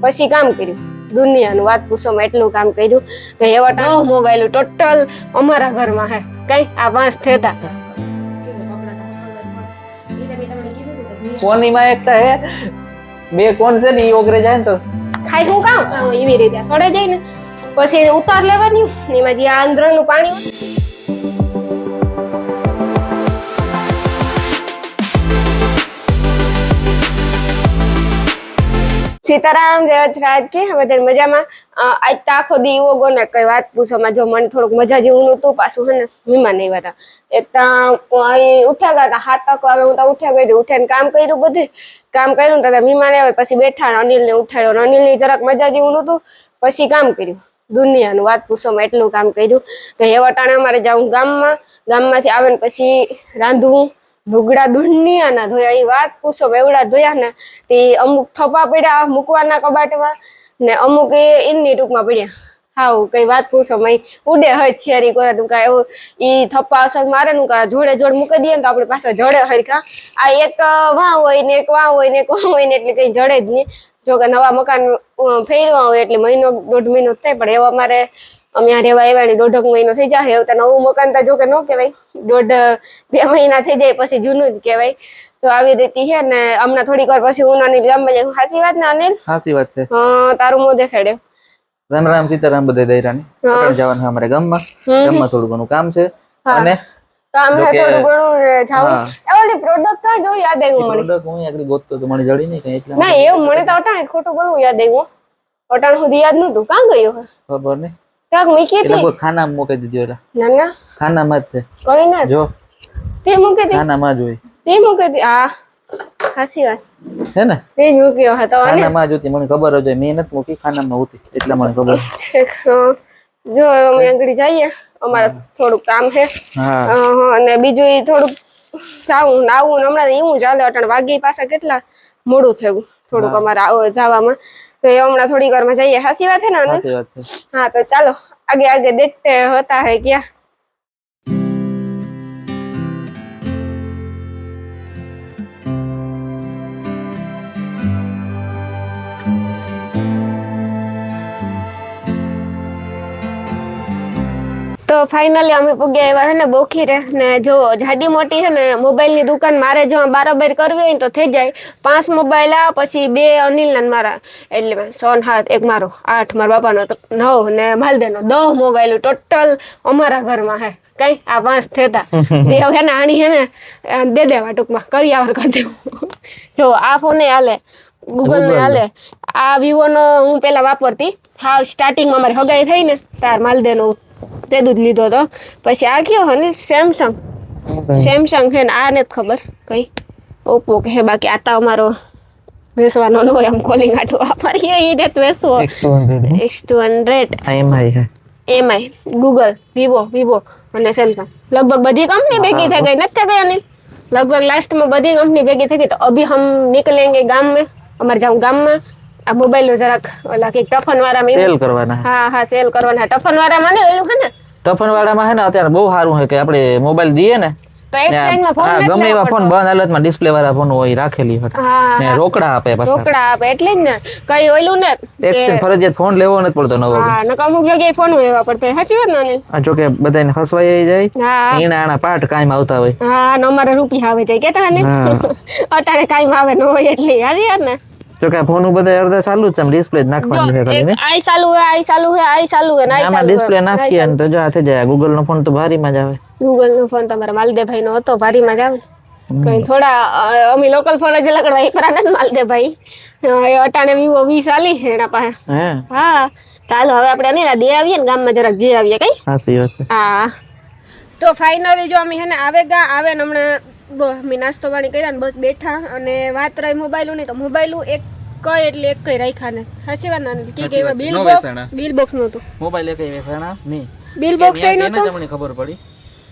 પછી કામ કર્યું દુનિયાનું વાત પૂછવામાં એટલું કામ કર્યું કે એવા 9 મોબાઈલ ટોટલ અમારા ઘરમાં હે કઈ આ 5 થેતા કોની માં એકતા હે બે કોણ છે ને ઈ ઓગરે જાય ને તો ખાઈ હું કામ એવી રીતે સડે જાય ને પછી એને ઉતાર લેવાની ને એમાં જે આ અંદરનું પાણી સીતારામ જય રાજ કે બધા મજામાં આજ તો આખો દી એવો ગયો ને કઈ વાત પૂછવામાં જો મને થોડુંક મજા જેવું નતું પાછું હે ને મહેમાન નહીં હતા એક તો ઉઠ્યા ગયા 7 વાગે હું તો ઉઠ્યા ગઈ ઉઠીને કામ કર્યું બધું કામ કર્યું ને તો મહેમાન આવે પછી બેઠા અનિલને ઉઠાડ્યો અનિલની જરાક મજા જેવું નતું પછી કામ કર્યું દુનિયાનું વાત પૂછવામાં એટલું કામ કર્યું કે એવા ટાણે અમારે જાઉં ગામમાંથી આવે ને પછી રાંધવું લુગડા દુનિયાના ધોયા એ વાત પૂછો એવડા ધોયા ને તે અમુક થપ્પા પડ્યા મૂકવાના કબાટમાં ને અમુક એની ટૂંકમાં પડ્યા હાવ કઈ વાત પૂછો મય ઉડે હોય છેરી કરે તું કા એવું ઈ થપ્પા અસર મારે નું કા જોડે જોડ મૂકી દઈએ ને તો આપણે પાછા જડે હરખા આ એક વાં હોય ને એક વાં હોય ને એક વાં હોય ને એટલે કઈ જડે જ નહીં જો કે નવા મકાન ફેરવા હોય એટલે મહિનો 1.5 મહિનો થાય પણ એવા અમારે અમે આ રેવા આવ્યા ને 1.5 મહિનો થઈ જાય એવું તો નવું મકાન તો જો કે ન કહેવાય 1.5-2 મહિના થઈ જાય પછી જૂનું જ કહેવાય તો આવી રીતે છે ને હમણાં થોડીક વાર પછી હું અનિલ ગામમાં જાય સાચી વાત ને અનિલ સાચી વાત છે તારું મોં દેખાડ્યો રામ રામ સીતારામ બધે દૈરાની આપણે જવાનું અમારે ગામમાં થોડું ઘણું કામ છે અને કામ હે થોડું ઘણું જાવું ઓલી પ્રોડક્ટ તો જો યાદ આવ્યું મને પ્રોડક્ટ હું આગળ ગોતતો તો મને જડી નહીં કઈ એટલે ના એવું મને તો અટાણે ખોટું બોલવું યાદ આવ્યું અટાણ સુધી યાદ નતું કાં ગયો ખબર નહીં ક્યાંક મૂકી એટલે હતી કોઈ ખાનામાં મૂકી દીધી ઓલા ના ના ખાનામાં જ છે કઈ ના જો તે મૂકી હતી ખાનામાં જ હોય તે મૂકી હતી હા સાચી વાત હે ને તે જ મૂક્યો હતો અને ખાનામાં જ હતી મને ખબર જ હોય મેં નથી મૂકી ખાનામાં હતી એટલે મને ખબર જો અમે આગળ જઈએ અમારે થોડુંક કામ છે અને બીજું એ થોડુંક જાવું નાવું હમણાં એવું ચાલે અટાણ વાગી પાછા કેટલા મોડું થયું થોડુંક અમારે જવામાં તો એ હમણાં થોડીક વારમાં જઈએ સાચી વાત છે ને હા તો ચાલો આગે આગે દેખતે હોતા હે ક્યાં તો ફાઇનલી અમે પૂગ્યા એવા છે ને બોખીરે ને જો જાડી મોટી છે ને મોબાઈલની દુકાન મારે જો બારોબાર કરવી હોય ને તો થઈ જાય 5 મોબાઈલ આ પછી 2 અનિલના મારા એટલે 7 એક મારો 8 મારા બાપાનો તો 9 ને માલદેનો 10 મોબાઈલ ટોટલ અમારા ઘરમાં હે કઈ આ 5 થેતા દેવ હે ને આણી હે ને દે દેવા ટૂંકમાં કરિયાવર કરી દેવું જો આ ફોને હાલે ગૂગલ ને હાલે આ વિવો નો હું પેલા વાપરતી હા સ્ટાર્ટિંગમાં અમારી હગાઈ થઈ ને તાર માલદેનો તે દૂધ લીધો તો પછી આ કયો હે ને સેમસંગ છે ને આ નથી ખબર કઈ ઓપ્પો કે બાકી આ તો અમારો વેસવાનો ન હોય આમ કોલિંગ આટું વાપરીએ એ રીતે વેસવો X200 એમઆઈ ગૂગલ વિવો અને સેમસંગ લગભગ બધી કંપની ભેગી થઈ ગઈ નથી થઈ ગઈ અનિલ લગભગ લાસ્ટમાં બધી કંપની ભેગી થઈ ગઈ તો અભી હમ निकलेंगे गांव में અમારે જાઉં ગામમાં આ મોબાઈલ નો જરાક ઓલા કે ટફન વાળામાં સેલ કરવાના હા સેલ કરવાના ટફન વાળામાં ને ઓલું હે ને ટફન વાળામાં હે ને અત્યારે બહુ સારું છે કે આપણે મોબાઈલ દઈએ ને તો એક ટાઈમમાં ફોન ગમે એવા ફોન બંધ હાલતમાં ડિસ્પ્લે વાળા ફોન હોય રાખેલી હોય ને રોકડા આપે પાછા રોકડા આપે એટલે જ ને કઈ ઓલું ને એક્સચેન્જ ફરજિયાત ફોન લેવો નથી પડતો નવો હા નકા અમુક જગ્યાએ ફોન લેવા પડતો સાચી વાત ને આ જો કે બધાને ફસવાઈ જાય એના આના પાર્ટ કાયમ આવતા હોય હા ને અમારે રૂપિયા આવે જાય કેતા ને અટાણે કાયમ આવે ન હોય એટલે સાચી વાત ને જો કે ફોન બધા અડધા ચાલુ જ છે ડિસ્પ્લે જ નાખવાનું છે ખાલી ને આઈ ચાલુ હે આઈ ચાલુ હે આઈ ચાલુ હે આઈ આમાં ડિસ્પ્લે નાખીએ ને તો જો આ થઈ જાય ગૂગલ નો ફોન તો ભારીમાં જ આવે ગૂગલ નો ફોન તમારા માલદેભાઈ નો હતો ભારીમાં જ આવે કઈ થોડા અમે લોકલ ફોન જ લગડવા એ પરાને માલદેભાઈ અટાણે વિવો 20 આલી છે એના પાસે હા ચાલો હવે આપણે અનિલા દે આવીએ ને ગામમાં જરાક દે આવીએ કઈ સાચી વાત છે હા તો ફાઇનલી જો અમે હે ને આવે ને હમણાં મેં નાસ્તો પાણી કર્યા ને બસ બેઠા અને વાત રહી મોબાઈલની તો મોબાઈલ એક કઈ એટલે એક કઈ રાખ્યા ને સાચી વાત ના કે એવા બિલ બોક્સ નહોતું મોબાઈલ એક વેચાણા નહીં બિલ બોક્સ એ નહોતું તમને ખબર પડી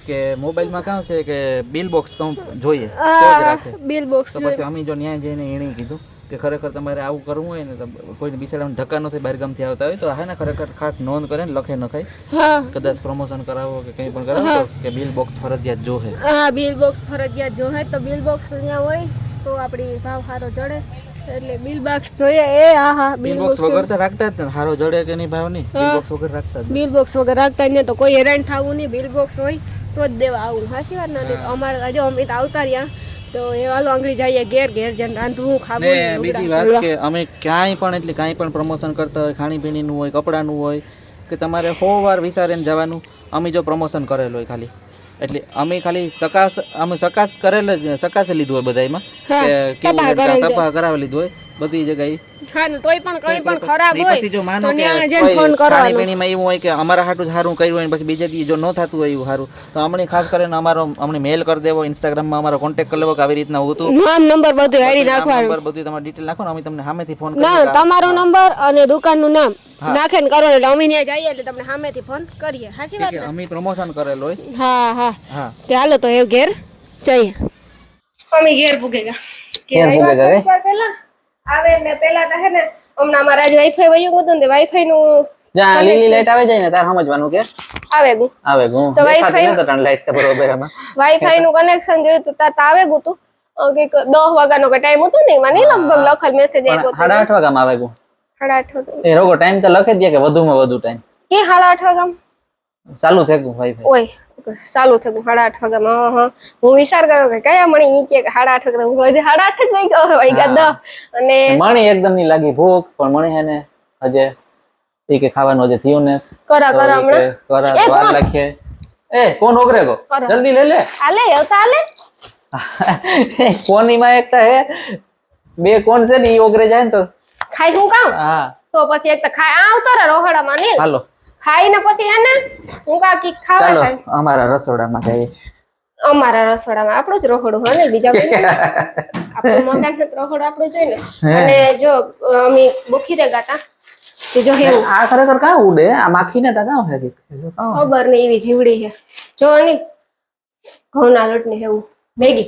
કે મોબાઈલમાં કામ છે કે બિલ બોક્સ જોઈએ તો જ રાખે બિલ બોક્સ તો પછી અમે જો ન્યાય જઈને એણે કીધું કે ખરેખર તમારે આવું કરવું હોય ને તો કોઈને બિચારાને ધક્કા ન થાય બહાર ગામથી આવતા હોય તો હે ને ખરેખર ખાસ નોંધ કરે ને લખે નખાય કદાચ પ્રમોશન કરાવો કે કંઈ પણ કરાવો કે બિલ બોક્સ ફરજિયાત જોહે બિલ બોક્સ ફરજિયાત જોહે તો બિલ બોક્સ અહીંયા હોય તો આપણી ભાવ સારો જડે એટલે બિલ બોક્સ જોઈએ એ હા બિલ બોક્સ વગર તો રાખતા જ ને, હારો જડે કે નહીં ભાવ નહીં, બિલ બોક્સ વગર રાખતા જ. બિલ બોક્સ વગર રાખતા જ નહીં તો કોઈ હેરાન થવું નહીં. બિલ બોક્સ હોય તો જ દેવા આવું. હાચી વાત ને. અમારે જો અમે તો આવતા રહ્યા તો એ વાલો આંગળી જઈએ ઘેર જઈને રાંધવું ખાવું. ને બીજી વાત કે અમે ક્યાંય પણ એટલે કાંઈ પણ પ્રમોશન કરતા હોય, ખાણીપીણીનું હોય, કપડાનું હોય, કે તમારે 100 વાર વિચારીને જવાનું. અમે જો પ્રમોશન કરેલું હોય ખાલી, એટલે અમે ખાલી સકાસ કરેલ જ સકાસે લીધું હોય બધાયમાં, કે કેવું તપા કરાવી લીધું હોય બધી જગ્યાએ. હા ને તોય પણ કઈ પણ ખરાબ હોય પછી જો માનો તો કે ત્યાં જઈને ફોન કરવાનો. ખાણીપીણીમાં એવું હોય કે અમારા હાટું જ સારું કર્યું હોય ને પછી બીજે દી જો ન થતું હોય એવું સારું તો અમને ખાસ કરીને અમને મેલ કરી દેવો, ઇન્સ્ટાગ્રામમાં અમારો કોન્ટેક્ટ કરી લેવો કે આવી રીતના હું હતું, નામ નંબર બધું હેરી નાખવાનું. નંબર બધું તમારી ડિટેલ નાખો ને અમે તમને સામેથી ફોન ના તમારો નંબર અને દુકાનનું નામ નાખે ને કરો એટલે અમે ત્યાં જઈએ એટલે તમને સામેથી ફોન કરીએ. સાચી વાત ને? અમે પ્રમોશન કરેલો હોય. હા હા હા તે હાલો તો એ ઘેર જઈએ. અમે ઘેર પૂગેગા. પેલા આવે ને પેલા તો હે ને હમણાં અમારા આજ વાઈફાઈ વયું હતું ને વાઈફાઈ નું જ્યાં લીલી લાઈટ આવે જાય ને તાર સમજવાનું કે આવે ગયું તો વાઈફાઈ તો ત્રણ લાઈટ તો બરોબર આમાં વાઈફાઈ નું કનેક્શન જોયું તો તાર આવે ગયું તું કંઈક 10 વાગ્યાનો કે ટાઈમ હતો ને મને લગભગ લખલ મેસેજ આવ્યો હતો 8:30 વાગ્યામાં આવે ગયું 8:30 હતો એ રોગો ટાઈમ તો લખે જ દે કે વધુમાં વધુ ટાઈમ કે 8:30 વાગ્યામાં ચાલુ થઈ ગયું વાઈફાઈ ઓય ચાલુ થઈ ગયું 8:30 વાગ્યામાં. હા હું વિચાર કર્યો કે કયા મણી ઈ કે 8:30 વાગ્યા હું હજી 8:30 જ વાગ્યા 10 અને મણી એકદમ ની લાગી ભૂખ પણ મણી હે ને હજે ઈ કે ખાવાનું હજે થયું ને કરા હમણાં કરા વાર લખે એ કોણ ઓગરે ગો જલ્દી લે લે આલે આવતા આલે કોની માં એકતા હે બે કોણ છે ને ઈ ઓગરે જાય ને તો ખાઈ હું કામ હા તો પછી એક તો ખાઈ આવતો રે રોહડામાં ને હાલો ખાઈને પછી એને હું કા કી ખાવા ચાલો થાય અમારા રસોડામાં જઈએ છીએ અમારા રસોડામાં આપણું જ રહોડું હોય ને બીજા કોઈ આપણું મકાન ને રહોડું આપણું જોઈ ને અને જો અમે બોખી દે ગાતા કે જો હેવું આ ખરેખર કા ઉડે આ માખી ને તા કા હે ખબર નહીં એવી જીવડી છે જો ની ઘઉંના લોટની હેવું મેગી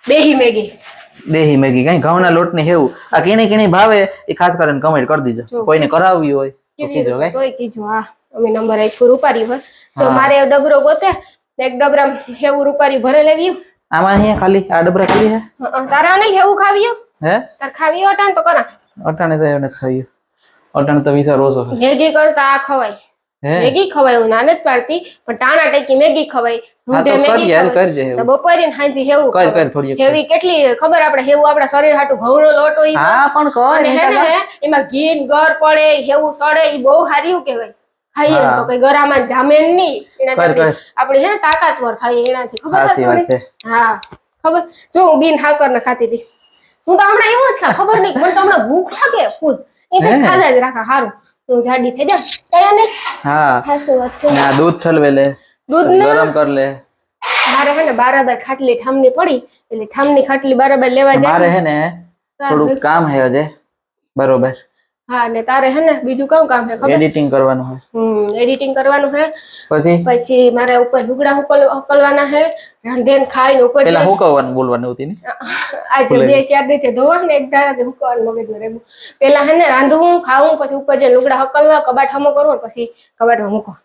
દેહી મેગી કઈ ઘઉંના લોટ ને હેવું આ કેને કેને ભાવે એ ખાસ કરીને કમેન્ટ કરી દીજો કોઈને કરાવવી હોય તો કીજો કઈ તોય કીજો હા અમે નંબર આપ્યો રૂપારી પર તો મારે ડબરો ગોતે એક ડબરા હેવું રૂપારી ભરે લેવી આમાં અહીંયા ખાલી આ ડબરા ખાલી હે તારા નહીં હેવું ખાવ્યું હે તાર ખાવ્યું અટાણ તો કરા અટાણે તો એને ખાયું અટાણે તો વિચાર ઓછો છે મેગી કરતા આ ખવાય મેગી ખવાય હું નાને જ પાડતી પણ ટાણા ટેકી મેગી ખવાય હા તો કરી યાર કરજે તો બપોરે ને હાંજી હેવું કર થોડી હેવી કેટલી ખબર આપણે હેવું આપણા શરીર હાટુ ઘઉંનો લોટ હોય હા પણ કર અને હે ને એમાં ઘી ને ગર પડે હેવું સડે ઈ બહુ સારું કહેવાય ખાઈએ તો કઈ ગરામાં જામે નહીં એનાથી આપણે હે ને તાકાતવર થાય એનાથી ખબર છે હા ખબર જો હું બીન હાકર ને ખાતી હતી હું તો હમણાં એવું જ ખા ખબર નહીં મને તો હમણાં ભૂખ લાગે ખુદ એટલે ખાધા જ રાખા હારું તું જાડી થઈ જા કયા નહીં હા હાસુ વાત છે ના દૂધ છલવે લે દૂધ ને ગરમ કર લે મારે હે ને બરાબર ખાટલી ઠામની પડી એટલે ઠામની ખાટલી બરાબર લેવા જાય મારે હે ને થોડું કામ હે અજે બરોબર હા ને તારે હે ને બીજું કામ હે ખબર એડિટિંગ કરવાનું હે એડિટિંગ કરવાનું હે પછી મારે ઉપર લુગડા હકલવાના હે રાંધેન ખાઈને ઉપર પેલા હું કહેવાનું બોલવાનું હતી ને આજે બે ચાર દિવસે ધોવા ને એક ધારા હુકવાનું મગજમાં રહેવું પેલા હે ને રાંધવું ખાવું પછી ઉપર જે લુગડા હકલવા કબાટ હમો કરવો પછી કબાટમાં મૂકો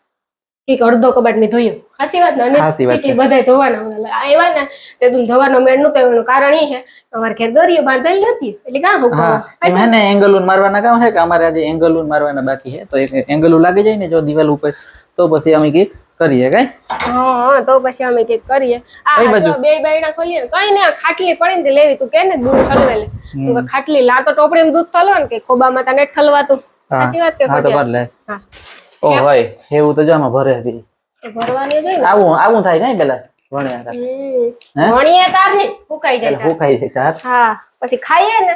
એક અડધો કબાટ મેં ધોયો હાસી વાત ને અને બધા ધોવાના આવ્યા ને તે તું ધોવાનો મેળ નતો એનું કારણ એ છે અમારે ઘેર દોરીઓ બાંધેલી નથી એટલે કાં હું હે ને એંગલુન મારવાના કામ છે કે અમારે આજે એંગલુન મારવાના બાકી છે તો એક એંગલું લાગી જાય ને જો દિવાલ ઉપર તો પછી અમે કઈક કરીએ કઈ હા તો પછી અમે કઈક કરીએ આ બે બાયણા ખોલીએ ને કઈ ને ખાટલી પડી ને લેવી તું કે ને દૂધ ઠલવે લે તું ખાટલી લા તો ટોપડીમાં દૂધ ઠલવા ને કે ખોબામાં તને ઠલવાતું સાચી વાત કે હા તો ભર લે હા ઓ ભાઈ એવું તો જામાં ભરે હતી ભરવાની જોઈ ને આવું થાય કઈ પેલા વણિયા તાર ને ફૂકાઈ જાય તાર હા પછી ખાઈએ ને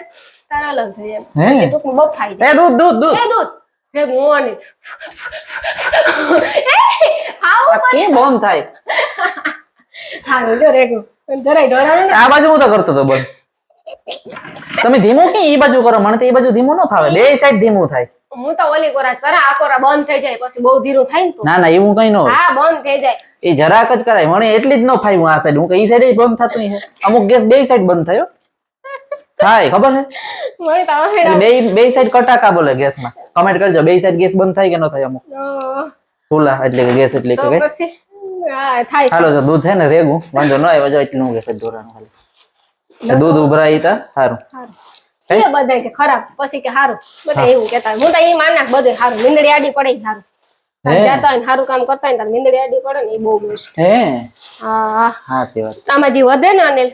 તાર અલગ થઈ જાય હે ટૂંકમાં બફાઈ જાય એ દૂધ હે મોની આવું કેમ બોમ થાય હા જો રેગો જરાય ડરાવે આ બાજુ હું તો કરતો તો બોલ તમે ધીમું કે ઈ બાજુ કરો મને તો ઈ બાજુ ધીમું ન ફાવે બે સાઈડ ધીમું થાય હું તો ઓલી કોરાજ કરે આ કોરા બંધ થઈ જાય પછી બહુ ધીરું થાય ને તો ના એવું કઈ ન હોય હા બંધ થઈ જાય એ જરાક જ કરાય મને એટલી જ ન ફાઈ હું આ સાઈડ હું કે ઈ સાઈડ બંધ થતું નહીં અમુક ગેસ બે સાઈડ બંધ થયો થાય ખબર છે મને તો આવડે બે સાઈડ કટાકા બોલે ગેસ માં કમેન્ટ કરજો બે સાઈડ ગેસ બંધ થાય કે ન થાય અમુક ચૂલા એટલે કે ગેસ એટલે કે પછી હા થાય હાલો જો દૂધ છે ને રેગું વાંધો ન આવ્યો જો એટલું ગેસ દોરાનું ખાલી દૂધ ઉભરાઈ તા સારું એ બધા કે ખરાબ પછી કે સારું બધા એવું કેતા હોય. હું તો એ માનાક બધું સારું મીંદડી આડી પડે ઈ સારું જાતા હોય ને સારું કામ કરતા હોય ને મીંદડી આડી પડે ને એ બહુ બેસ્ટ. હે હા હા તે વાત આમાં જે વધે ને અનિલ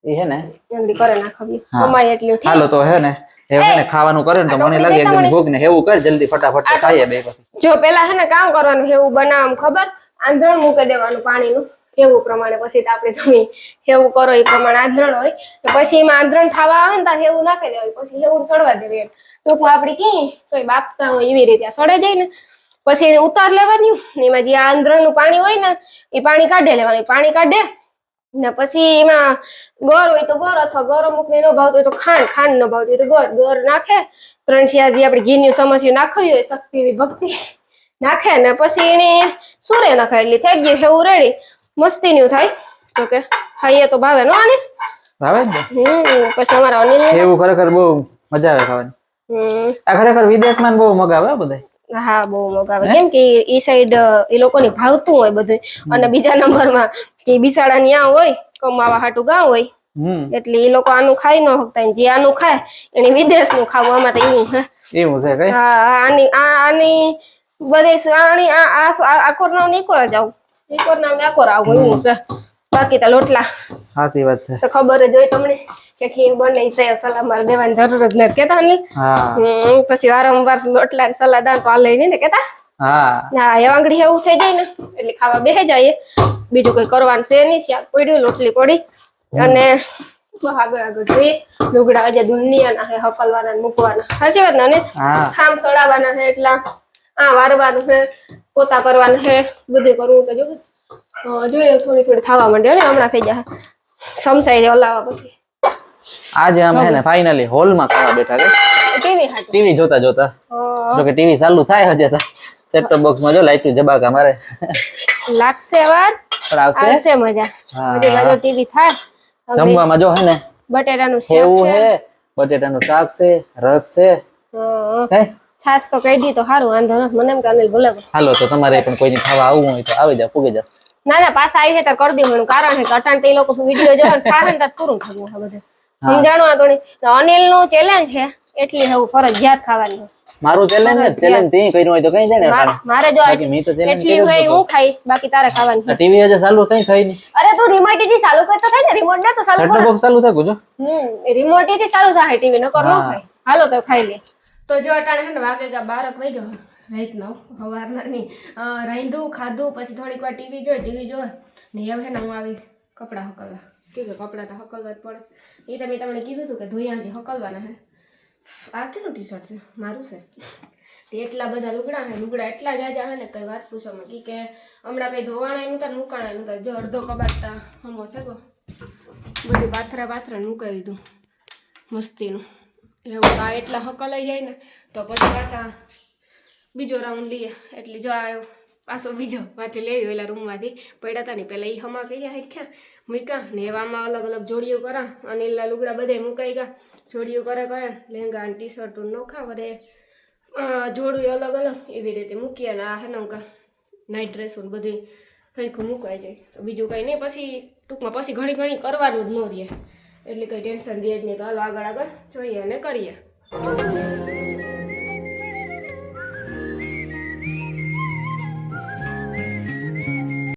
એ હે ને મીંદડી કરે નાખવી હા. કમાય એટલું ઠીક. હાલો તો હે ને એવું ને ખાવાનું કરે ને તો મને લાગે એકદમ ભૂખ ને એવું કર જલ્દી ફટાફટ તો ખાઈએ બે પછી જો પેલા હે ને કામ કરવાનું હેવું બનાવવાનું ખબર આંધણ મૂકી દેવાનું પાણીનું એવું પ્રમાણે પછી તો આપણે તમે હેવું કરો એ પ્રમાણે આંધણ હોય તો પછી એમાં આંધણ ખાવા આવે ને ત્યારે હેવું નાખી દેવાય પછી હેવું સડવા દેવી એમ ટૂંકમાં આપણે કી કોઈ બાપતા હોય એવી રીતે સડે જાય ને પછી એને ઉતાર લેવાની ને એમાં જે આંધણનું પાણી હોય ને એ પાણી કાઢી લેવાનું પાણી કાઢે ને પછી એમાં ગોળ હોય તો ગોળ અથવા ગોળ અમુક ને ન ભાવતું હોય તો ખાંડ ન ભાવતું હોય તો ગોળ નાખે 3 જે આપણે ઘીની સમસ્યા નાખવી હોય શક્તિ ભક્તિ નાખે ને પછી એને સુરે નાખે એટલે થઈ ગયું હેવું રેડી મસ્તી નું થાય તો કે ખાઈએ તો ભાવે નો આને ભાવે જ ને પછી અમારા અનિલ એવું ખરેખર બહુ મજા આવે ખાવાની આ ખરેખર વિદેશમાં બહુ મગાવે બધા હા બહુ મગાવે કેમ કે ઈ સાઈડ એ લોકોને ભાવતું હોય બધું અને બીજા નંબરમાં કે બિસાડા ન્યા હોય કમાવા હાટું ગામ હોય એટલે એ લોકો આનું ખાઈ ન શકતા જે આનું ખાય એને વિદેશનું ખાવું આમાં તો એવું હે એવું છે કઈ હા આની બધે આની આ કોરનાવ ની કોર જાવ ઈ કોરનાવ ને આ કોર આવું એવું છે બાકી તો લોટલા સાચી વાત છે તો ખબર જ હોય તમને કે ખીર બને છે સલાહ મારે દેવાની જરૂર જ નથી કેતા ને હા પછી વારંવાર લોટલા ને સલાહ દાન પાલે ને કેતા હા હા એ આંગળી એવું થઈ જાય ને એટલે ખાવા બેહી જાય બીજું કોઈ કરવાનું છે નહીં શાક પડ્યું લોટલી પડી અને આગળ જોઈએ લુગડા આજે દુનિયાના હે હકલવાના મૂકવાના સાચી વાત ને ખામ સડાવવાના છે એટલા વારવાનું છે પોતા કરવાના છે બધું કરવું તો જોઈએ થોડી થવા માંડ્યો ને હમણાં થઈ જાય સમસાઈ ઓલાવા પછી આજે અમે હે ને ફાઇનલી હોલમાં ખાવા બેઠા છે ટીવી જોતા જોતા જો કે ટીવી ચાલુ થાય હજે તો સેટ ટોપ બોક્સ માં જો લાઈટ જબાકા મારે લાગશે વાર પણ આવશે મજા બધી બાજુ ટીવી થાય જમવામાં જો હે ને બટેટાનું એવું હે બટેટાનું શાક છે રસ છે હે છાસ તો કહી દી તો સારું વાંધો નથી મને એમ કે અનિલ ભૂલે હાલો તો તમારે પણ કોઈને ખાવા આવવું હોય તો આવી જાવ પૂગી જાવ ના ના પાછા આવી છે તો કરી દેવાનું કારણ છે કે અટાણ એ લોકો વિડીયો જોવે ને ખાય ને તો પૂરું થયું આ બધું સમજાણું આ તો અનિલ નું ચેલેન્જ છે એટલી હવે ફરજિયાત ખાવાની મારું ચેલેન્જ તે કર્યું હોય તો કઈ જાય ને મારે જો એટલી હોય હું ખાઈ બાકી તારે ખાવાની ટીવી હજે ચાલુ કઈ થઈ નહીં અરે તું રિમોટ થી ચાલુ કરતો થાય ને રિમોટ ને તો ચાલુ સેટ ટોપ બોક્સ ચાલુ થાય ગુજો રિમોટ થી ચાલુ થાય ટીવી નકર ન થાય હાલો તો ખાઈ લે તો જો અટાણે છે ને વાગે ગા 12 વાઈ ગયો રાઈટ નો સવારના ની રાંધું ખાધું પછી થોડીક વાર ટીવી જોઈ ને હવે ને હું આવી કપડાં હકલવા કે કપડાં તો હકલવા જ પડે એ તો મેં તમને કીધું હતું કે ધોયાથી હકલવાના હે આ કેનું ટી શર્ટ છે મારું છે તે એટલા બધા લુગડા હે લુગડા એટલા જાજા હે ને કઈ વાત પૂછોમાં કે હમણાં કઈ ધોવાણા એનું તાર મુકાણા એનું તાર જો અડધો કબાટતા હમો છે ગો બધું પાથરા મુકાઈ દીધું મસ્તીનું એવું આ એટલા હકલાઈ જાય ને તો પછી પાછા બીજો રાઉન્ડ લઈએ એટલે જો આવ્યો પાછો બીજો માંથી લેવી ઓલા રૂમમાંથી પડ્યા હતા ને પેલા એ હમા કર્યા હેઠ્યા મૂક્યા ને એવામાં અલગ અલગ જોડીઓ કરા અને એલા લુગડા બધે મુકાઈ ગયા જોડીઓ કરે લેંગા અને ટી શર્ટ નોખા વરે જોડું અલગ અલગ એવી રીતે મૂકીએ ને આ હે ને નાઇટ ડ્રેસો બધી હરખું મુકાઈ જાય તો બીજું કંઈ નહીં પછી ટૂંકમાં પછી ઘણી કરવાનું જ ન રહે એટલે કંઈ ટેન્શન રહે જ નહીં તો હાલો આગળ જોઈએ અને કરીએ